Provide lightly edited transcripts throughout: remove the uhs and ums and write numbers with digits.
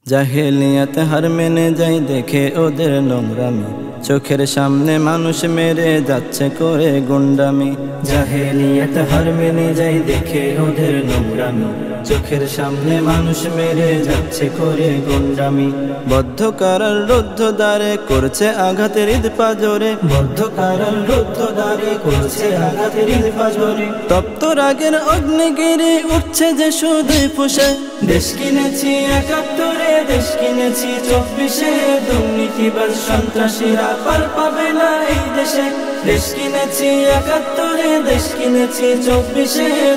জাহেলিয়াত হার মেনে যাই দেখে ওদের নোংরামি, চোখের সামনে মানুষ মেরে যাচ্ছে করে গুন্ডামি। জাহেলিয়াত হার মেনে যাই দেখে ওদের নোংরামি, চোখের সামনে মানুষ মেরে যাচ্ছে করে গুন্ডামি। বদ্ধ কারার রুদ্ধ দ্বারে করছে আঘাতের ঈদ পাজরে, বদ্ধ কারার রুদ্ধ দ্বারে করছে আঘাতের ঈদ পাজরে। তপ্ত রাগের অগ্নিগিরি উঠছে যে শুধুই ফুসে, দেশ কিনেছি ৭১, দেশ কিনেছি ২৪, দুর্নীতিবাজ সন্ত্রাসীরা পার পাবে না এই দেশে। দেশ কিনেছি ৭১, দেশ কিনেছি ২৪,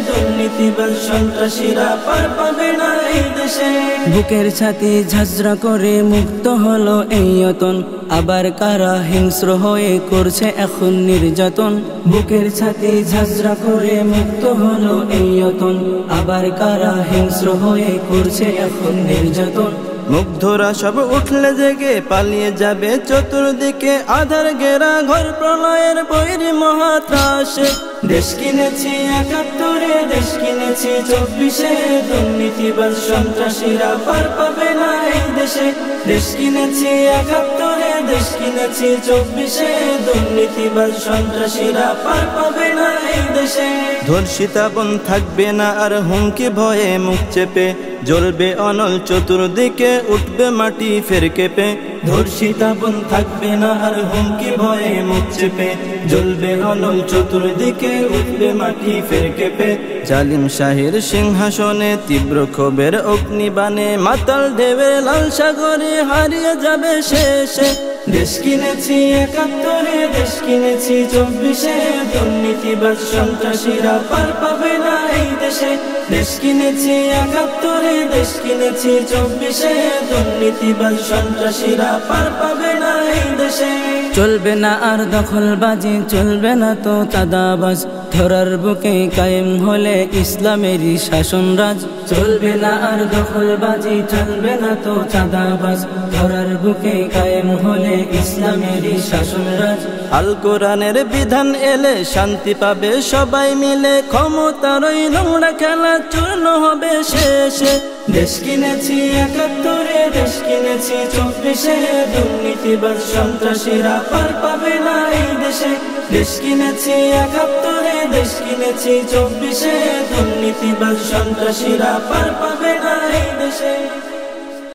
দুর্নীতিবাজ সন্ত্রাসীরা পার পাবে না এই দেশে। বুকের ছাতি ঝাঁঝরা করে মুক্ত হলো এই অতন, আবার কারা হিংস্র হয়ে করছে এখন নির্যাতন। বুকের ছাতি ঝাঁঝরা করে মুক্ত হলো এই অতন, আবার কারা হিংস্র হয়ে করছে এখন নির্যাতন। মুগ্ধরা সব উঠলে জেগে পালিয়ে যাবে চতুর্দিকে, আধার ঘেরা ঘর প্রলয়ের বৈরী মহাত্রাসে। দেশ কিনেছি ৭১, দেশ কিনেছি ২৪, দুর্নীতিবাজ সন্ত্রাসীরা পার পাবে না এই দেশে। দেশ কিনেছি ৭১, দেশ কিনেছি ২৪, দুর্নীতিবাজ সন্ত্রাসীরা পার পাবে না এই দেশে। ধর্ষিতা বোন থাকবে না আর হুমকি ভয়ে মুখ চেপে, জ্বলবে অনল চতুর্দিকে উঠবে মাটি ফের কেঁপে। ধর্ষিতা বোন থাকবে না আর হুমকি ভয়ে মুখ চেপে, জ্বলবে অনল চতুর্দিকে উঠবে মাটি ফের কেঁপে। জালিম শাহের সিংহাসনে তীব্র ক্ষোভের অগ্নিবাণে, মাতাল ঢেউয়ের লাল সাগরে হারিয়ে যাবে শেষে। দেশ কিনেছি ৭১, দেশ কিনেছি ২৪, দুর্নীতিবাজ সন্ত্রাসীরা পার পাবে না এই দেশে। দেশ কিনেছি ৭১, দেশ কিনেছি ২৪, দুর্নীতিবাজ সন্ত্রাসীরা পার পাবে না এই দেশে। চলবে না আর দখলবাজি, চলবে না তো চাঁদাবাজ, ধরার বুকে কায়েম হলে ইসলামেরই শাসনরাজ। চলবে না আর দখলবাজি, চলবে না তো চাঁদাবাজ, ধরার বুকে কায়েম হলে ইসলামেরই শাসনরাজ। আল কোরআনের বিধান এলে শান্তি পাবে সবাই মিলে, ক্ষমতার ওই নোংরা খেলা চূর্ণ হবে শেষে। দেশ কিনেছি ৭১, দেশ কিনেছি ২৪, দুর্নীতিবাজ সন্ত্রাসীরা পার পাবে না এই দেশে। দেশ কিনেছি ৭১, দেশ কিনেছি ২৪, দুর্নীতিবাজ সন্ত্রাসীরা পার পাবে না এই দেশে।